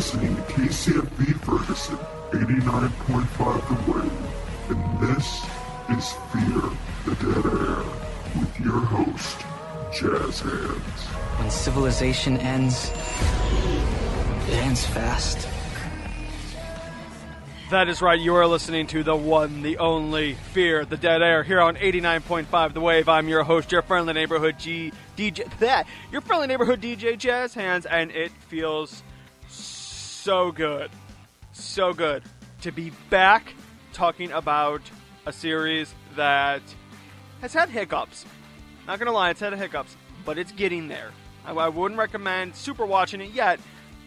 listening to KCFB Ferguson, 89.5 The Wave, and this is Fear the Dead Air, with your host, JazzHandss. When civilization ends, it ends fast. That is right, you are listening to the one, the only Fear the Dead Air here on 89.5 The Wave. I'm your host, your friendly neighborhood DJ, JazzHandss, and it feels so good to be back talking about a series that has had hiccups. Not gonna lie, it's had hiccups, but it's getting there. I wouldn't recommend super watching it yet,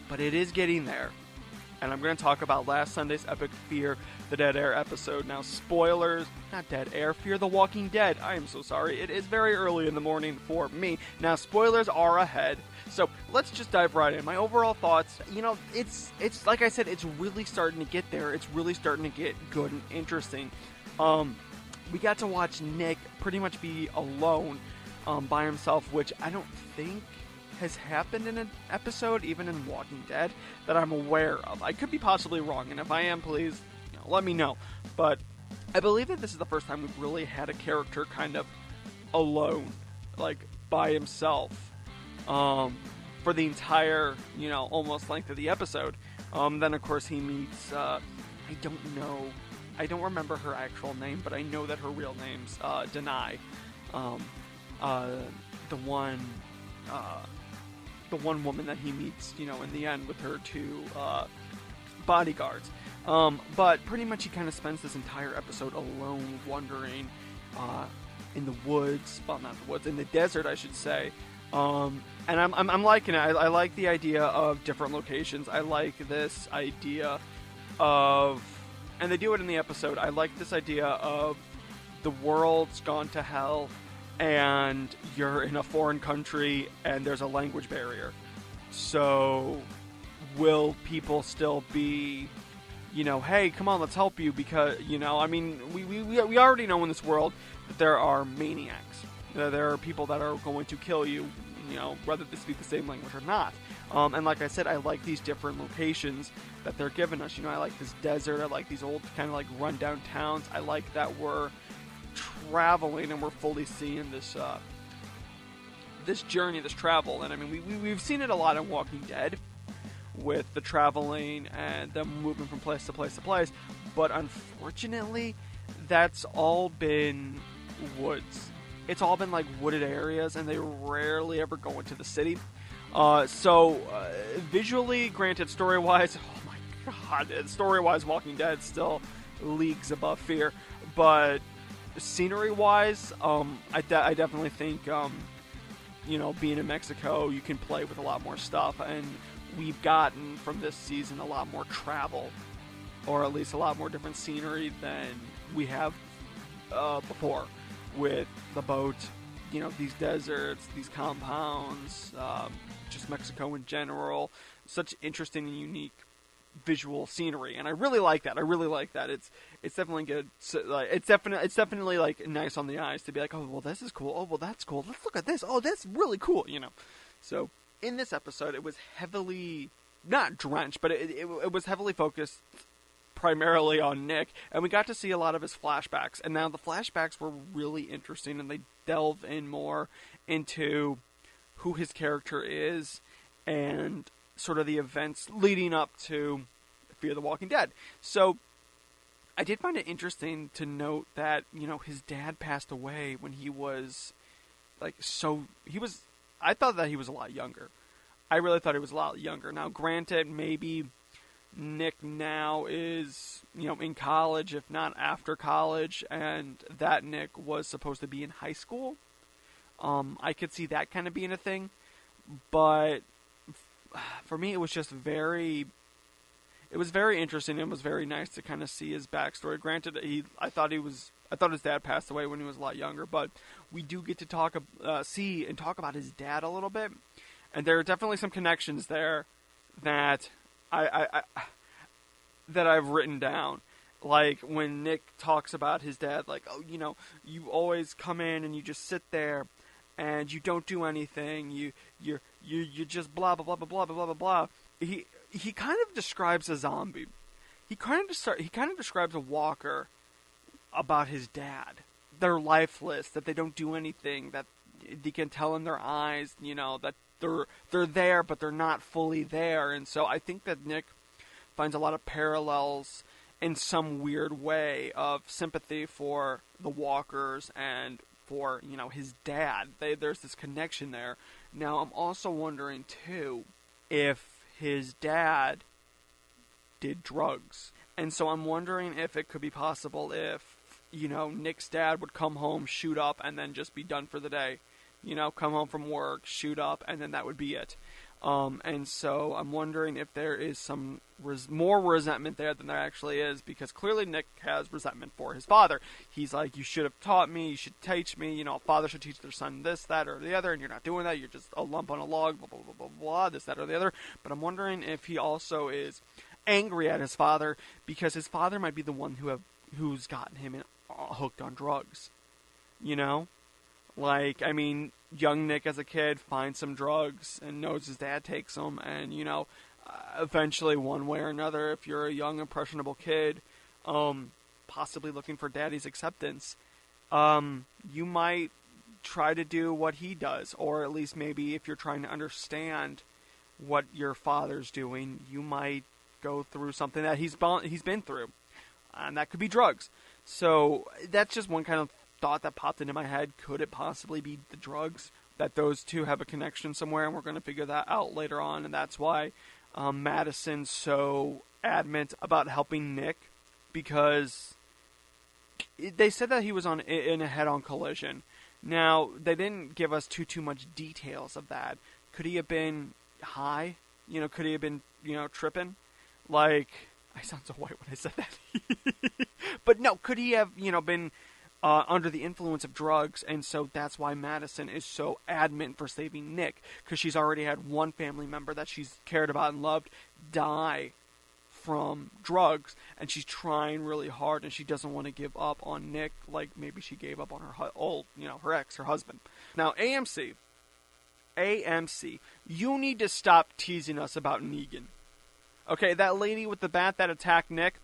but it is getting there. And I'm going to talk about last Sunday's epic Fear the Dead Air episode. Now, spoilers, not Dead Air, Fear the Walking Dead. I am so sorry. It is very early in the morning for me. Now, spoilers are ahead. So, let's just dive right in. My overall thoughts, it's like I said, it's really starting to get there. It's really starting to get good and interesting. We got to watch Nick pretty much be alone by himself, which I don't think has happened in an episode, even in Walking Dead, that I'm aware of. I could be possibly wrong, and if I am, please let me know. But I believe that this is the first time we've really had a character kind of alone, like by himself, for the entire, almost length of the episode. Then, of course, he meets, I don't remember her actual name, but I know that her real name's Denai. The one woman that he meets, in the end with her two bodyguards. But pretty much he kind of spends this entire episode alone, wandering in the woods. Well, not the woods, in the desert, I should say. And I'm liking it. I like the idea of different locations. I like this idea of, and they do it in the episode, I like this idea of the world's gone to hell, and you're in a foreign country, and there's a language barrier. So, will people still be, hey, come on, let's help you, because, we already know in this world that there are maniacs. There are people that are going to kill you, whether they speak the same language or not. And like I said, I like these different locations that they're giving us. I like this desert, I like these old kind of like rundown towns. I like that we're traveling and we're fully seeing this this journey, this travel. And we've seen it a lot in Walking Dead with the traveling and them moving from place to place to place, but unfortunately that's all been woods. It's all been like wooded areas, and they rarely ever go into the city. So visually, granted, story-wise, oh my god, story-wise Walking Dead still leagues above Fear, but scenery-wise, I definitely think, being in Mexico, you can play with a lot more stuff, and we've gotten from this season a lot more travel, or at least a lot more different scenery than we have before, with the boat, these deserts, these compounds, just Mexico in general. Such interesting and unique visual scenery, and I really like that. It's definitely good. So, it's definitely like nice on the eyes to be like, oh well, this is cool. Oh well, that's cool. Let's look at this. Oh, that's really cool. So in this episode, it was heavily not drenched, but it was heavily focused primarily on Nick, and we got to see a lot of his flashbacks. And now the flashbacks were really interesting, and they delve in more into who his character is and sort of the events leading up to Fear the Walking Dead. So I did find it interesting to note that, his dad passed away when he was I thought that he was a lot younger. I really thought he was a lot younger. Now, granted, maybe Nick now is, in college, if not after college, and that Nick was supposed to be in high school. I could see that kind of being a thing, but for me, it was just very interesting. It was very nice to kind of see his backstory. Granted, I thought his dad passed away when he was a lot younger, but we do get to see and talk about his dad a little bit, and there are definitely some connections there that that I've written down. Like when Nick talks about his dad, like, oh, you always come in and you just sit there and you don't do anything. you just blah, blah, blah, blah, blah, blah, blah, blah. He kind of describes a zombie. He kind of describes a walker about his dad. They're lifeless, that they don't do anything, that you can tell in their eyes, that they're there, but they're not fully there. And so I think that Nick finds a lot of parallels in some weird way of sympathy for the walkers and for, his dad. There's this connection there. Now, I'm also wondering, too, if his dad did drugs. And so I'm wondering if it could be possible if, Nick's dad would come home, shoot up, and then just be done for the day. Come home from work, shoot up, and then that would be it. And so I'm wondering if there is some more resentment there than there actually is, because clearly Nick has resentment for his father. He's like, you should have taught me, you should teach me, a father should teach their son this, that, or the other, and you're not doing that, you're just a lump on a log, blah, blah, blah, blah, blah, this, that, or the other. But I'm wondering if he also is angry at his father, because his father might be the one who's gotten him hooked on drugs. Like, I mean, young Nick as a kid finds some drugs and knows his dad takes them, and, eventually one way or another, if you're a young, impressionable kid, possibly looking for daddy's acceptance, you might try to do what he does, or at least maybe if you're trying to understand what your father's doing, you might go through something that he's been through, and that could be drugs. So that's just one kind of thought that popped into my head. Could it possibly be the drugs? That those two have a connection somewhere, and we're going to figure that out later on, and that's why Madison's so adamant about helping Nick, because they said that he was in a head-on collision. Now, they didn't give us too much details of that. Could he have been high? Could he have been, tripping? Like, I sound so white when I said that. But no, could he have, been under the influence of drugs, and so that's why Madison is so adamant for saving Nick, because she's already had one family member that she's cared about and loved die from drugs, and she's trying really hard, and she doesn't want to give up on Nick like maybe she gave up on her ex, her husband. Now, AMC, you need to stop teasing us about Negan. Okay, that lady with the bat that attacked Nick,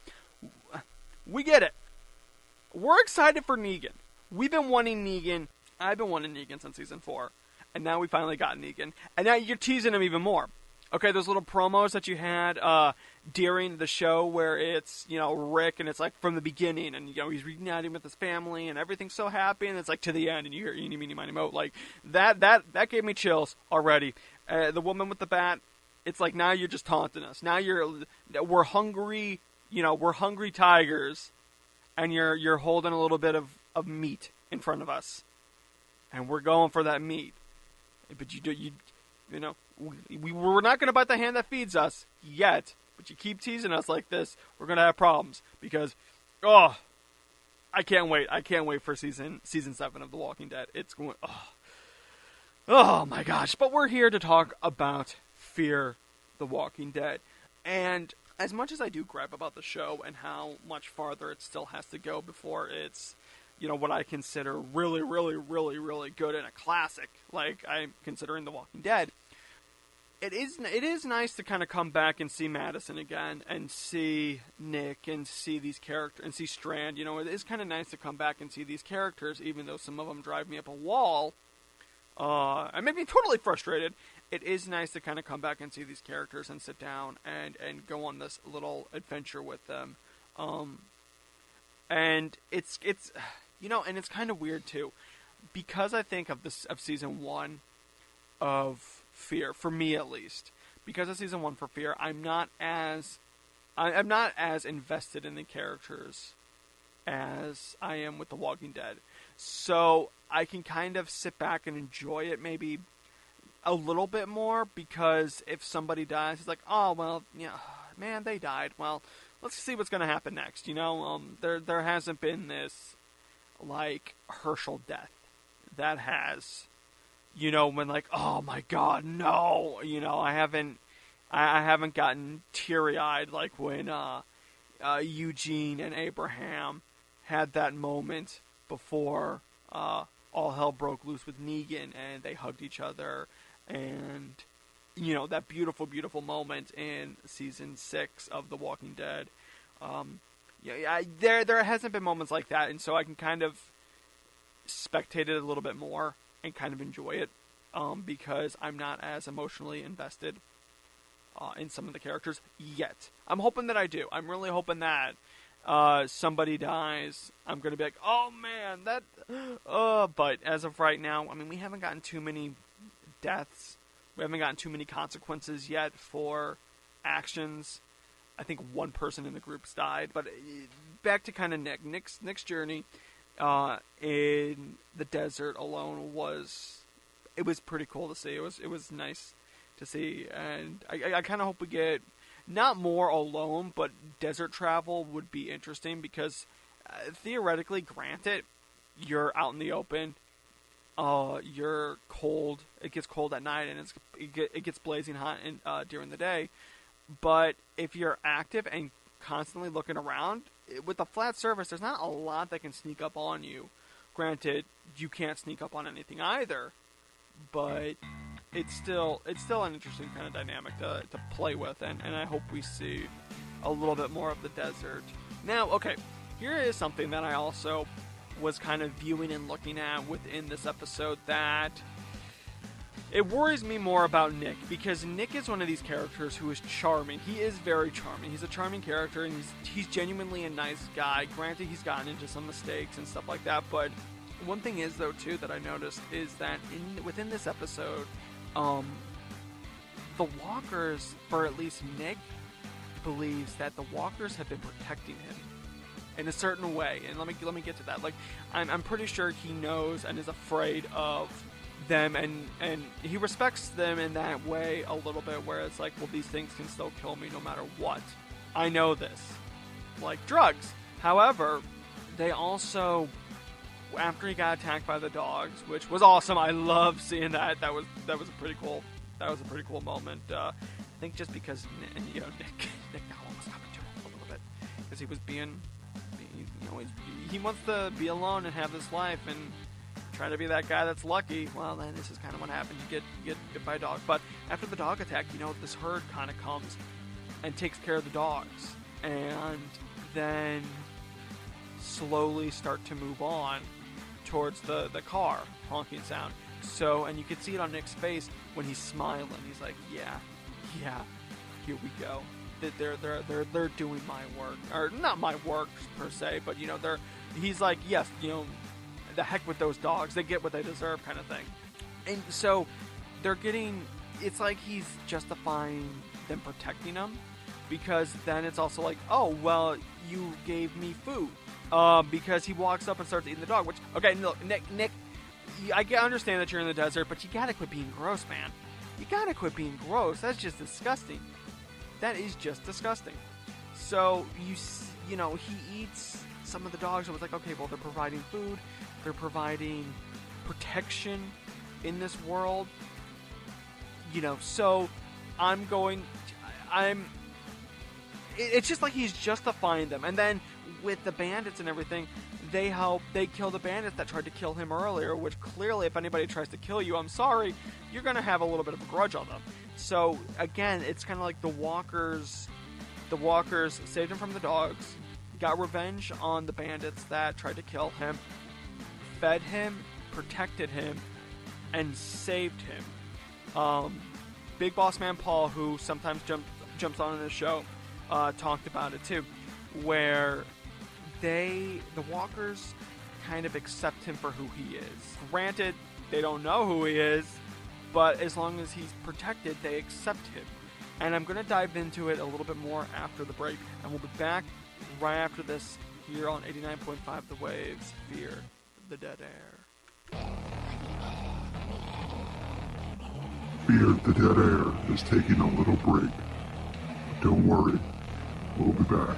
we get it. We're excited for Negan. We've been wanting Negan. I've been wanting Negan since season 4. And now we finally got Negan. And now you're teasing him even more. Okay, those little promos that you had during the show where it's, Rick, and it's like from the beginning, and, he's reuniting with his family, and everything's so happy, and it's like to the end, and you hear eeny, meeny, miny, moe. Like, that gave me chills already. The woman with the bat, it's like now you're just taunting us. Now we're hungry, we're hungry tigers. And you're holding a little bit of meat in front of us, and we're going for that meat. But we're not going to bite the hand that feeds us yet. But you keep teasing us like this, we're going to have problems, because I can't wait. I can't wait for season 7 of The Walking Dead. It's going. Oh my gosh! But we're here to talk about Fear the Walking Dead, and as much as I do gripe about the show and how much farther it still has to go before it's, what I consider really, really, really, really good and a classic, like I'm considering The Walking Dead, it is nice to kind of come back and see Madison again, and see Nick, and see these characters, and see Strand. It is kind of nice to come back and see these characters, even though some of them drive me up a wall, and make me totally frustrated. It is nice to kind of come back and see these characters and sit down and go on this little adventure with them. And it's and it's kind of weird too, because I think of season 1 of Fear, for me at least, because of season 1 for Fear, I'm not as invested in the characters as I am with The Walking Dead. So I can kind of sit back and enjoy it maybe a little bit more, because if somebody dies, it's like, oh, well, yeah, man, they died. Well, let's see what's going to happen next, There hasn't been this, like, Herschel death that has, when like, oh my god, no, I haven't gotten teary-eyed like when Eugene and Abraham had that moment before all hell broke loose with Negan, and they hugged each other, and that beautiful, beautiful moment in season 6 of The Walking Dead. There hasn't been moments like that, and so I can kind of spectate it a little bit more and kind of enjoy it, because I'm not as emotionally invested in some of the characters yet. I'm hoping that I do. I'm really hoping that somebody dies. I'm going to be like, oh man, that... but as of right now, I mean, we haven't gotten too many deaths. We haven't gotten too many consequences yet for actions. I think one person in the group's died. But back to kind of Nick's journey in the desert alone was pretty cool to see. It was nice to see, and I kind of hope we get not more alone, but desert travel would be interesting because theoretically, granted, you're out in the open. You're cold. It gets cold at night, and it gets blazing hot during the day. But if you're active and constantly looking around, with a flat surface, there's not a lot that can sneak up on you. Granted, you can't sneak up on anything either, but it's still an interesting kind of dynamic to play with, and I hope we see a little bit more of the desert. Now, okay, here is something that I also was kind of viewing and looking at within this episode that it worries me more about Nick, because Nick is one of these characters who is charming. He is very charming. He's a charming character, and he's genuinely a nice guy. Granted, he's gotten into some mistakes and stuff like that, but one thing is, though, too, that I noticed is that within this episode, the walkers, or at least Nick, believes that the walkers have been protecting him in a certain way, and let me get to that. Like, I'm pretty sure he knows and is afraid of them, and he respects them in that way a little bit, where it's like, well, these things can still kill me no matter what. I know this, like drugs. However, they also, after he got attacked by the dogs, which was awesome, I love seeing that. That was a pretty cool moment. I think just because Nick almost happened to him a little bit, because he was he wants to be alone and have this life and try to be that guy that's lucky. Well, then this is kind of what happens. You get bit by a dog. But after the dog attack, this herd kind of comes and takes care of the dogs, and then slowly start to move on towards the car honking sound. So, and you can see it on Nick's face when he's smiling. He's like, yeah, here we go. They're doing my work, or not my work per se, but he's like, yes, the heck with those dogs. They get what they deserve, kind of thing. And so it's like he's justifying them protecting him, because then it's also like, oh, well, you gave me food. Because he walks up and starts eating the dog, which, okay, look, Nick, I understand that you're in the desert, but you gotta quit being gross, man. You gotta quit being gross. That's just disgusting. That is just disgusting. So, he eats some of the dogs. I was like, okay, well, they're providing food. They're providing protection in this world. So it's just like he's justifying them. And then with the bandits and everything, they kill the bandits that tried to kill him earlier, which clearly, if anybody tries to kill you, I'm sorry, you're going to have a little bit of a grudge on them. So, again, it's kind of like the walkers saved him from the dogs, got revenge on the bandits that tried to kill him, fed him, protected him, and saved him. Big Boss Man Paul, who sometimes jumps on in the show, talked about it too, where the walkers kind of accept him for who he is. Granted, they don't know who he is, but as long as he's protected, they accept him. And I'm going to dive into it a little bit more after the break, and we'll be back right after this here on 89.5 The Waves, Fear the Dead Air. Fear the Dead Air is taking a little break. Don't worry, we'll be back.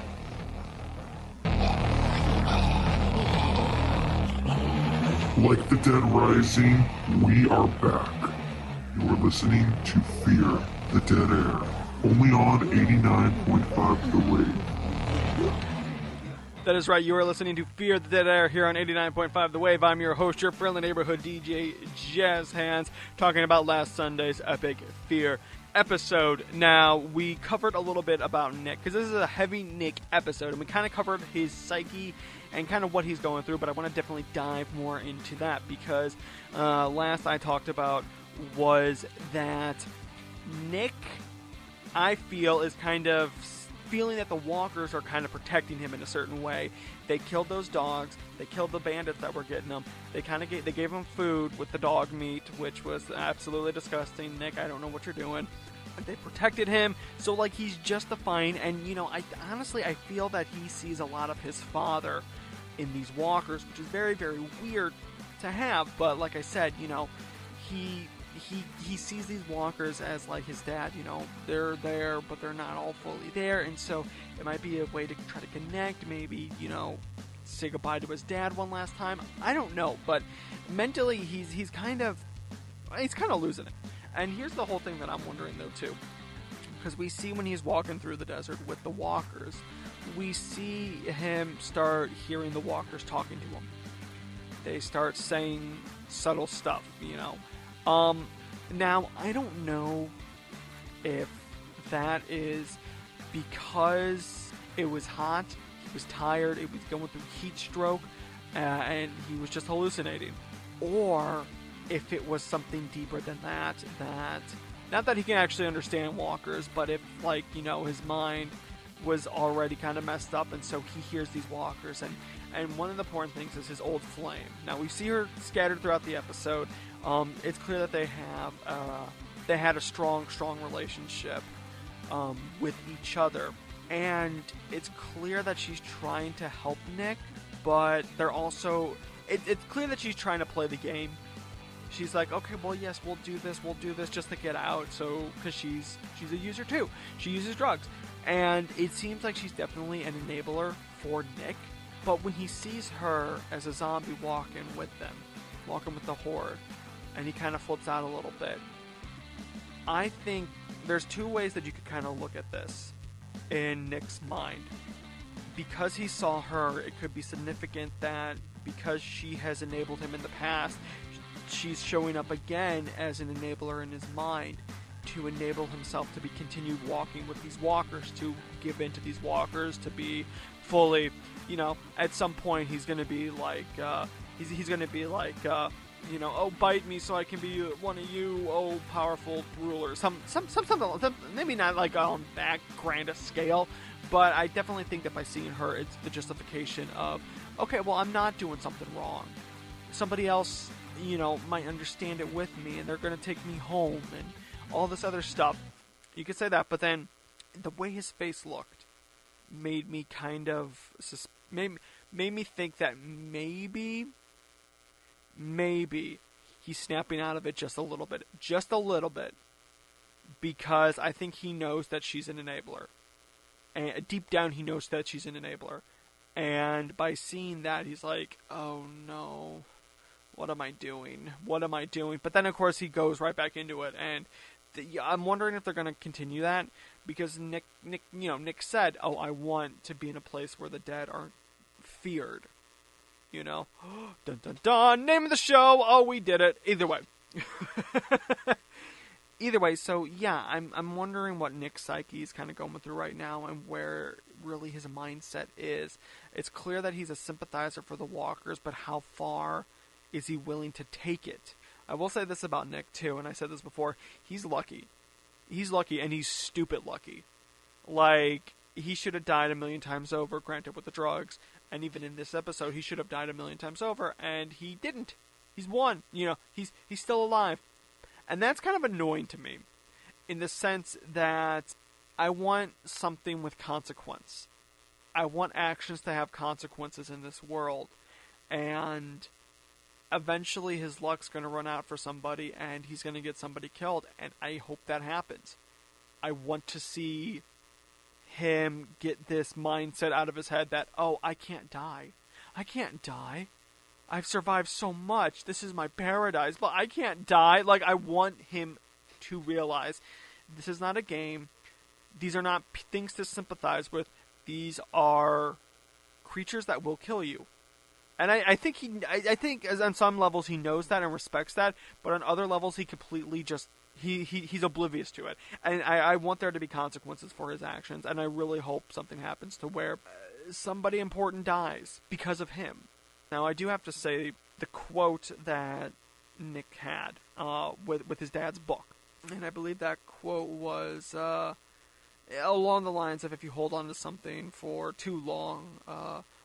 Like the dead rising, we are back. You are listening to Fear the Dead Air, only on 89.5 The Wave. That is right, you are listening to Fear the Dead Air here on 89.5 The Wave. I'm your host, your friendly neighborhood DJ, JazzHandss, talking about last Sunday's epic Fear episode. Now, we covered a little bit about Nick, because this is a heavy Nick episode, and we kind of covered his psyche and kind of what he's going through, but I want to definitely dive more into that, because last I talked about was that Nick, I feel, is kind of feeling that the walkers are kind of protecting him in a certain way. They killed those dogs. They killed the bandits that were getting them. They gave him food with the dog meat, which was absolutely disgusting. Nick, I don't know what you're doing. They protected him, so like he's justifying. And I honestly feel that he sees a lot of his father in these walkers, which is very, very weird to have. But like I said, he sees these walkers as like his dad. They're there, but they're not all fully there, and so it might be a way to try to connect. Maybe say goodbye to his dad one last time. I don't know, but mentally he's kind of losing it. And here's the whole thing that I'm wondering though too, because we see when he's walking through the desert with the walkers, we see him start hearing the walkers talking to him. They start saying subtle stuff, Now, I don't know if that is because it was hot, he was tired, it was going through heat stroke, and he was just hallucinating. Or if it was something deeper than that, not that he can actually understand walkers, but if, his mind was already kind of messed up, and so he hears these walkers, and one of the important things is his old flame. Now, we see her scattered throughout the episode. It's clear that they had a strong relationship with each other, and it's clear that she's trying to help Nick, but they're also it's clear that she's trying to play the game. She's like, okay, well, yes, we'll do this just to get out, so because she's a user too. She uses drugs, and it seems like she's definitely an enabler for Nick. But when he sees her as a zombie walking with the horde, and he kind of flips out a little bit, I think there's two ways that you could kind of look at this in Nick's mind. Because he saw her, it could be significant that because she has enabled him in the past, she's showing up again as an enabler in his mind to enable himself to be continued walking with these walkers, to give in to these walkers, to be fully, at some point he's going to be like, he's going to be like, oh, bite me so I can be one of you, oh, powerful ruler. Something, maybe not like on that grand a scale, but I definitely think that by seeing her, it's the justification of, okay, well, I'm not doing something wrong. Somebody else, might understand it with me, and they're going to take me home, and all this other stuff. You could say that, but then the way his face looked made me kind of made me think that maybe he's snapping out of it just a little bit, because I think he knows that she's an enabler, and deep down he knows that she's an enabler, and by seeing that he's like, oh no, what am I doing? But then of course he goes right back into it, and I'm wondering if they're going to continue that, because Nick said, oh, I want to be in a place where the dead aren't feared. Dun dun dun, name of the show, oh, we did it. Either way, so yeah, I'm wondering what Nick's psyche is kind of going through right now, and where really his mindset is. It's clear that he's a sympathizer for the walkers, but how far is he willing to take it? I will say this about Nick too, and I said this before, he's lucky. He's lucky, and he's stupid lucky. Like, he should have died a million times over, granted with the drugs, and even in this episode, he should have died a million times over, and he didn't. He's won. He's still alive. And that's kind of annoying to me, in the sense that I want something with consequence. I want actions to have consequences in this world, and eventually his luck's going to run out for somebody, and he's going to get somebody killed, and I hope that happens. I want to see him get this mindset out of his head that, oh, I can't die. I've survived so much. This is my paradise, but I can't die. Like, I want him to realize this is not a game. These are not things to sympathize with. These are creatures that will kill you. And I think as on some levels he knows that and respects that, but on other levels he completely just, he's oblivious to it. And I want there to be consequences for his actions, and I really hope something happens to where somebody important dies because of him. Now, I do have to say, the quote that Nick had with his dad's book, and I believe that quote was along the lines of, if you hold on to something for too long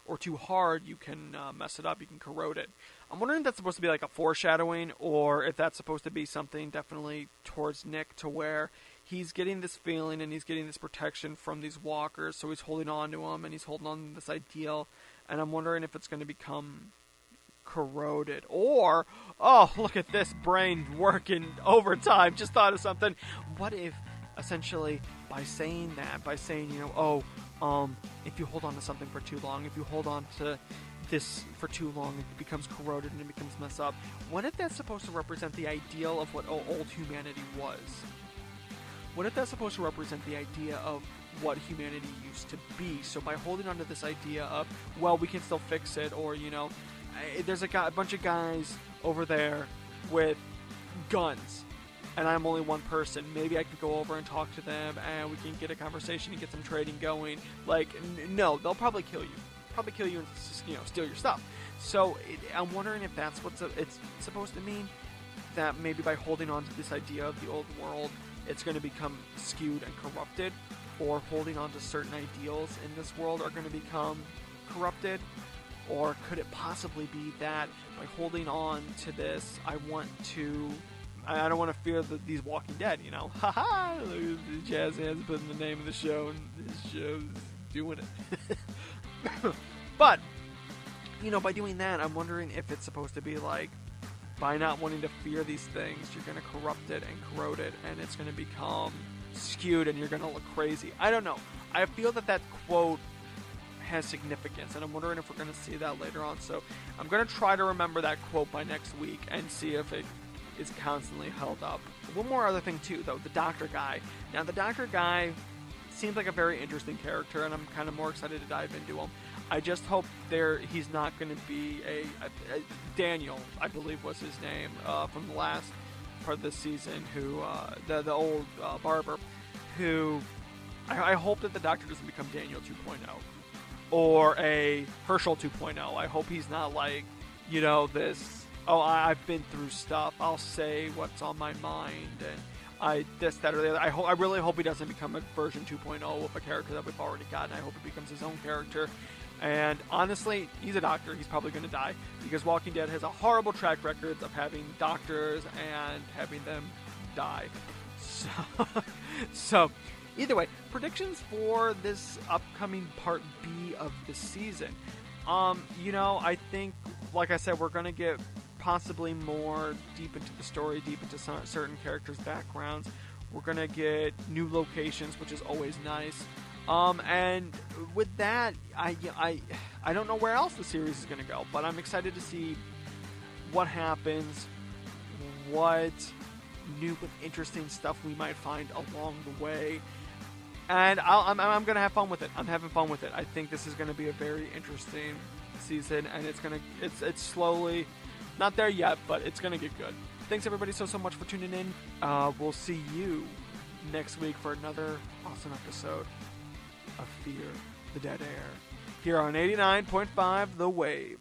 or too hard, you can mess it up, you can corrode it. I'm wondering if that's supposed to be like a foreshadowing, or if that's supposed to be something definitely towards Nick, to where he's getting this feeling and he's getting this protection from these walkers, so he's holding on to them and he's holding on to this ideal, and I'm wondering if it's going to become corroded. Or, oh, look at this brain working overtime, just thought of something. What if, essentially, by saying, if you hold on to something for too long, if you hold on to this for too long, it becomes corroded and it becomes messed up. What if that's supposed to represent the ideal of what old humanity was? What if that's supposed to represent the idea of what humanity used to be? So by holding on to this idea of, well, we can still fix it, or, there's a bunch of guys over there with guns, and I'm only one person. Maybe I could go over and talk to them, and we can get a conversation and get some trading going. Like, no, they'll probably kill you. And steal your stuff. So I'm wondering if that's what it's supposed to mean. That maybe by holding on to this idea of the old world, it's going to become skewed and corrupted, or holding on to certain ideals in this world are going to become corrupted. Or could it possibly be that by holding on to this, I don't want to fear these Walking Dead, Haha, JazzHandss putting the name of the show, and this show's doing it. But, by doing that, I'm wondering if it's supposed to be like, by not wanting to fear these things, you're going to corrupt it and corrode it, and it's going to become skewed, and you're going to look crazy. I don't know. I feel that quote has significance, and I'm wondering if we're going to see that later on. So I'm going to try to remember that quote by next week and see if it is constantly held up. One more other thing, too, though, the doctor guy. Now, the doctor guy seems like a very interesting character, and I'm kind of more excited to dive into him. I just hope he's not going to be a Daniel, I believe was his name, from the last part of this season, who the old barber, who I hope that the Doctor doesn't become Daniel 2.0 or a Herschel 2.0. I hope he's not like, this, I've been through stuff, I'll say what's on my mind, and this, that, or the other. I really hope he doesn't become a version 2.0 of a character that we've already gotten. I hope he becomes his own character. And honestly, he's a doctor. He's probably going to die, because Walking Dead has a horrible track record of having doctors and having them die. So either way, predictions for this upcoming part B of the season. I think, like I said, we're going to get possibly more deep into the story, deep into certain characters' backgrounds. We're going to get new locations, which is always nice. And with that, I don't know where else the series is going to go, but I'm excited to see what happens, what new and interesting stuff we might find along the way. And I'm going to have fun with it. I'm having fun with it. I think this is going to be a very interesting season, and it's slowly, not there yet, but it's going to get good. Thanks everybody so much for tuning in. We'll see you next week for another awesome episode of Fear the Dead Air here on 89.5 The Wave.